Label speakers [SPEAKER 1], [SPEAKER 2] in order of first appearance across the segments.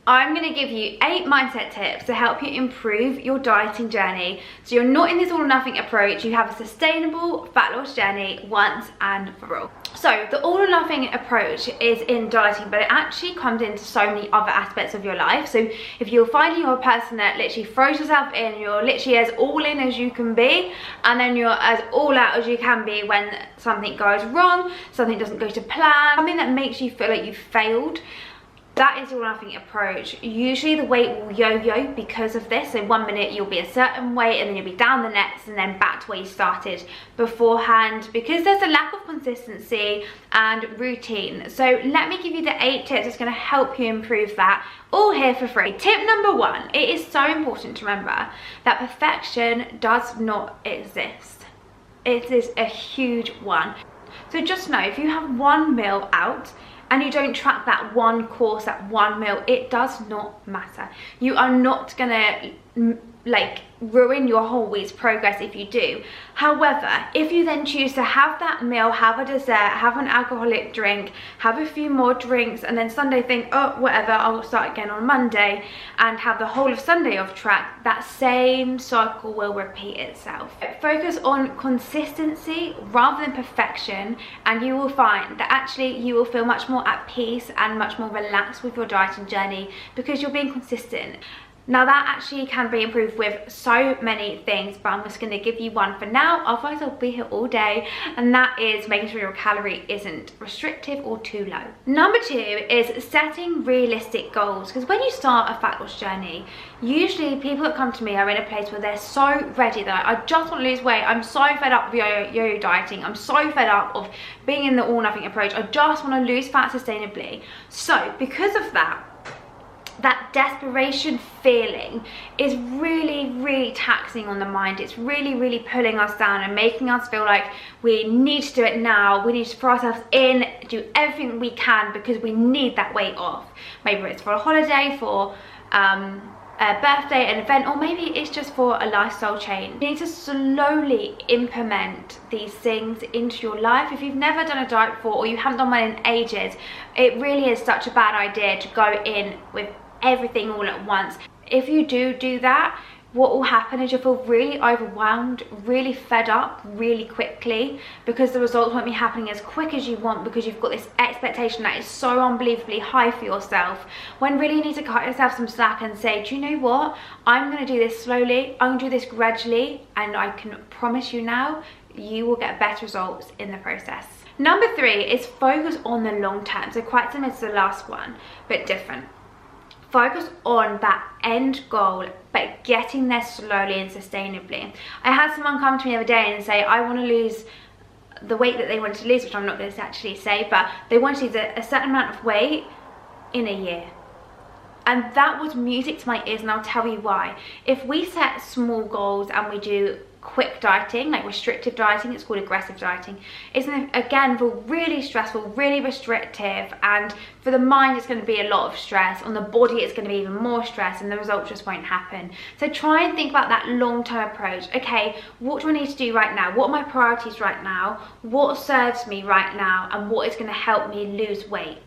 [SPEAKER 1] I'm going to give you 8 mindset tips to help you improve your dieting journey so you're not in this all or nothing approach. You have a sustainable fat loss journey once and for all. So the all or nothing approach is in dieting, but it actually comes into so many other aspects of your life. So if you're finding you're a person that literally throws yourself in, you're literally as all in as you can be, and then you're as all out as you can be when something goes wrong, something doesn't go to plan, something that makes you feel like you've failed, that is all or nothing approach. Usually the weight will yo-yo because of this. So 1 minute you'll be a certain weight and then you'll be down the next and then back to where you started beforehand, because there's a lack of consistency and routine. So let me give you the 8 tips that's going to help you improve that, all here for free. Tip number 1, it is so important to remember that perfection does not exist. It is a huge one. So just know, if you have one meal out and you don't track that one course, that one meal, it does not matter. You are not gonna like ruin your whole week's progress if you do. However, if you then choose to have that meal, have a dessert, have an alcoholic drink, have a few more drinks, and then Sunday think, oh, whatever, I'll start again on Monday, and have the whole of Sunday off track, that same cycle will repeat itself. Focus on consistency rather than perfection, and you will find that actually you will feel much more at peace and much more relaxed with your dieting journey because you're being consistent. Now that actually can be improved with so many things, but I'm just going to give you one for now, otherwise I'll be here all day, and that is making sure your calorie isn't restrictive or too low. Number 2 is setting realistic goals, because when you start a fat loss journey, usually people that come to me are in a place where they're so ready that I just want to lose weight, I'm so fed up with yo-yo dieting, I'm so fed up of being in the all nothing approach, I just want to lose fat sustainably. So because of that desperation feeling is really taxing on the mind. It's really pulling us down and making us feel like we need to do it now. We need to throw ourselves in, do everything we can because we need that weight off. Maybe it's for a holiday, for a birthday, an event, or maybe it's just for a lifestyle change. You need to slowly implement these things into your life. If you've never done a diet before, or you haven't done one in ages, it really is such a bad idea to go in with everything all at once. If you do that, what will happen is you'll feel really overwhelmed, really fed up really quickly, because the results won't be happening as quick as you want, because you've got this expectation that is so unbelievably high for yourself, when really you need to cut yourself some slack and say, do you know what, I'm going to do this slowly, I'm going to do this gradually, and I can promise you now, you will get better results in the process. Number 3 is focus on the long term. So quite similar to the last one, but different. Focus on that end goal, but getting there slowly and sustainably. I had someone come to me the other day and say, I want to lose the weight that they wanted to lose, which I'm not going to actually say, but they wanted to lose a certain amount of weight in a year. And that was music to my ears, and I'll tell you why. If we set small goals and we do quick dieting, like restrictive dieting, it's called aggressive dieting, it's again for really stressful, really restrictive, and for the mind it's going to be a lot of stress, on the body it's going to be even more stress, and the results just won't happen. So try and think about that long-term approach. Okay, what do I need to do right now? What are my priorities right now? What serves me right now? And what is going to help me lose weight?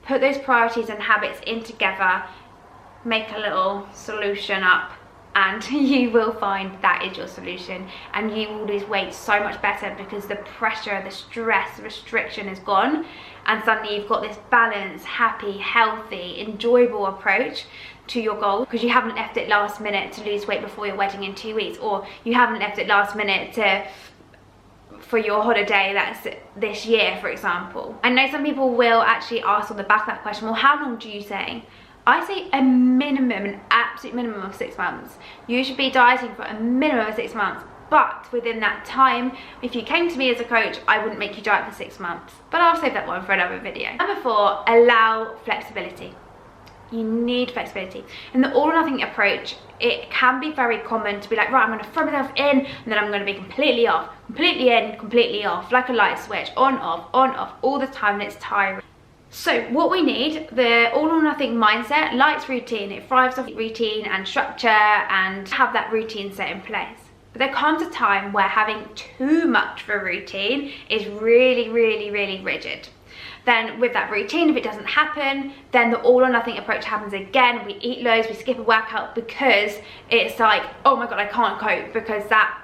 [SPEAKER 1] Put those priorities and habits in together, make a little solution up, and you will find that is your solution, and you will lose weight so much better because the pressure, the stress, the restriction is gone, and suddenly you've got this balanced, happy, healthy, enjoyable approach to your goal, because you haven't left it last minute to lose weight before your wedding in 2 weeks, or you haven't left it last minute for your holiday that's this year, for example. I know some people will actually ask on the back of that question, well, how long do you say? I say a minimum, an absolute minimum of 6 months. You should be dieting for a minimum of 6 months. But within that time, if you came to me as a coach, I wouldn't make you diet for 6 months. But I'll save that one for another video. Number 4, allow flexibility. You need flexibility. In the all or nothing approach, it can be very common to be like, right, I'm going to throw myself in, and then I'm going to be completely off, completely in, completely off, like a light switch, on, off, all the time, and it's tiring. So what we need, the all or nothing mindset, likes routine. It thrives off routine and structure, and have that routine set in place. But there comes a time where having too much of a routine is really rigid. Then with that routine, if it doesn't happen, then the all or nothing approach happens again. We eat loads, we skip a workout because it's like, oh my God, I can't cope because that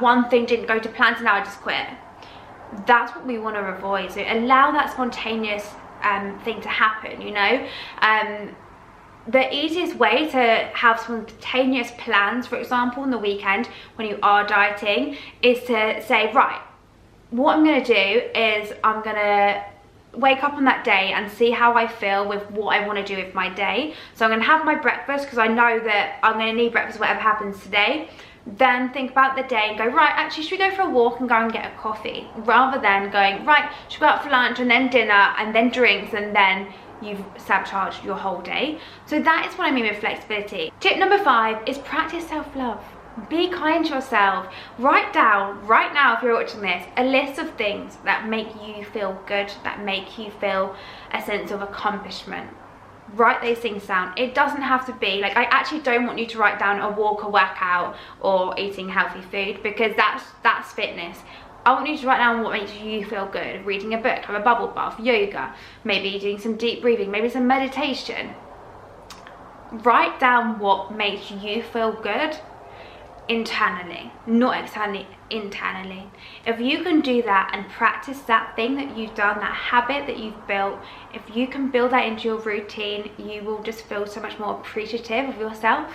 [SPEAKER 1] one thing didn't go to plan, so now I just quit. That's what we want to avoid. So allow that spontaneous thing to happen, you know. The easiest way to have spontaneous plans, for example, on the weekend when you are dieting, is to say, right, what I'm going to do is I'm going to wake up on that day and see how I feel with what I want to do with my day. So I'm going to have my breakfast because I know that I'm going to need breakfast whatever happens today. Then think about the day and go, right, actually, should we go for a walk and go and get a coffee? Rather than going, right, should we go out for lunch and then dinner and then drinks and then you've sabotaged your whole day. So that is what I mean with flexibility. Tip number 5 is practice self-love. Be kind to yourself. Write down right now, if you're watching this, a list of things that make you feel good, that make you feel a sense of accomplishment. Write those things down. It doesn't have to be like, I actually don't want you to write down a walk, a workout, or eating healthy food, because that's fitness. I want you to write down what makes you feel good. Reading a book, have a bubble bath, yoga, maybe doing some deep breathing, maybe some meditation. Write down what makes you feel good internally, not externally, internally. If you can do that and practice that thing that you've done, that habit that you've built, if you can build that into your routine, you will just feel so much more appreciative of yourself.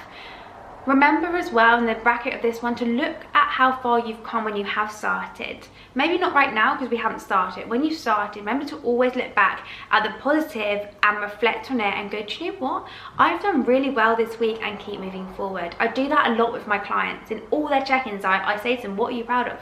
[SPEAKER 1] Remember as well, in the bracket of this one, to look at how far you've come when you have started. Maybe not right now because we haven't started. When you started, remember to always look back at the positive and reflect on it and go, do you know what? I've done really well this week, and keep moving forward. I do that a lot with my clients. In all their check-ins, I say to them, what are you proud of?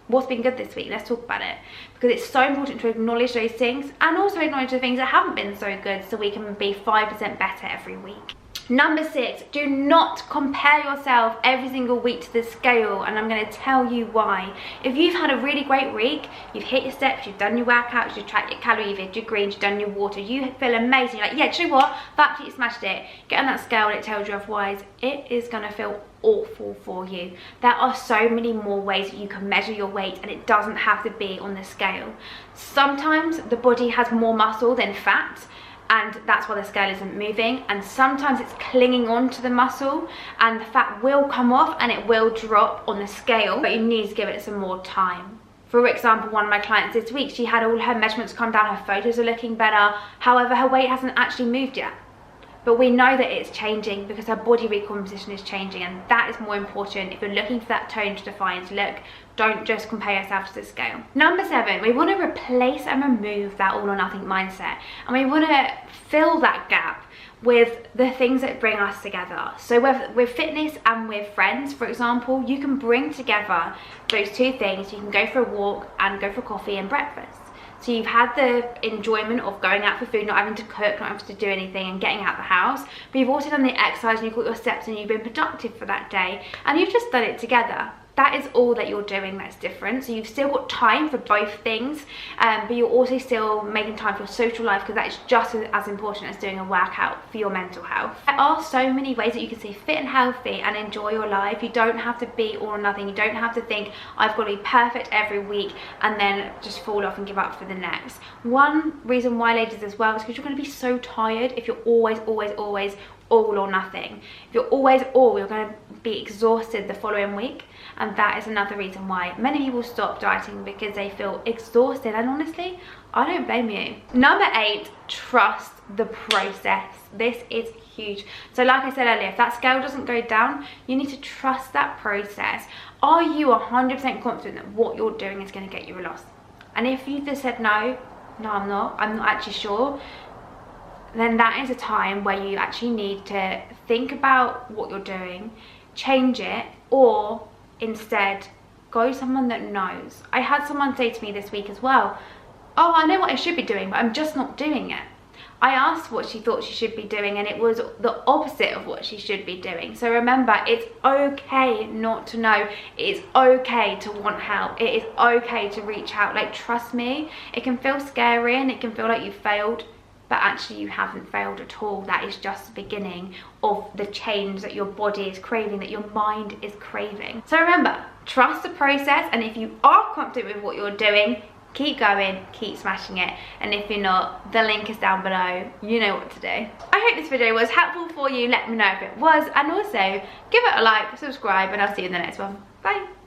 [SPEAKER 1] What's been good this week? Let's talk about it. Because it's so important to acknowledge those things and also acknowledge the things that haven't been so good, so we can be 5% better every week. Number 6, do not compare yourself every single week to the scale, and I'm going to tell you why. If you've had a really great week, you've hit your steps, you've done your workouts, you've tracked your calories, you've hit your greens, you've done your water, you feel amazing, you're like, yeah, do you know what? I've absolutely smashed it. Get on that scale and it tells you otherwise. It is going to feel awful for you. There are so many more ways that you can measure your weight, and it doesn't have to be on the scale. Sometimes the body has more muscle than fat, and that's why the scale isn't moving, and sometimes it's clinging on to the muscle and the fat will come off and it will drop on the scale, but you need to give it some more time. For example, one of my clients this week, she had all her measurements come down, her photos are looking better, however her weight hasn't actually moved yet. But we know that it's changing because her body recomposition is changing, and that is more important. If you're looking for that tone to defined look, don't just compare yourself to the scale. Number 7, we want to replace and remove that all or nothing mindset, and we want to fill that gap with the things that bring us together. So with fitness and with friends, for example, you can bring together those two things. You can go for a walk and go for coffee and breakfast. So you've had the enjoyment of going out for food, not having to cook, not having to do anything, and getting out the house. But you've also done the exercise and you've got your steps and you've been productive for that day. And you've just done it together. That is all that you're doing that's different. So you've still got time for both things, but you're also still making time for your social life, because that is just as important as doing a workout for your mental health. There are so many ways that you can stay fit and healthy and enjoy your life. You don't have to be all or nothing. You don't have to think, I've got to be perfect every week and then just fall off and give up for the next. One reason why, ladies, as well, is because you're going to be so tired if you're always all or nothing. If you're always all, you're going to be exhausted the following week, and that is another reason why many people stop dieting, because they feel exhausted, and honestly, I don't blame you. Number 8, trust the process. This is huge. So like I said earlier, if that scale doesn't go down, you need to trust that process. Are you 100% confident that what you're doing is going to get you a loss? And if you just said no, I'm not actually sure, then that is a time where you actually need to think about what you're doing, change it, or instead go to someone that knows. I had someone say to me this week as well, oh, I know what I should be doing, but I'm just not doing it. I asked what she thought she should be doing, and it was the opposite of what she should be doing. So remember, it's okay not to know. It is okay to want help. It is okay to reach out. Like, trust me, it can feel scary and it can feel like you failed, but actually you haven't failed at all. That is just the beginning of the change that your body is craving, that your mind is craving. So remember, trust the process, and if you are confident with what you're doing, keep going, keep smashing it, and if you're not, the link is down below. You know what to do. I hope this video was helpful for you. Let me know if it was, and also give it a like, subscribe, and I'll see you in the next one. Bye.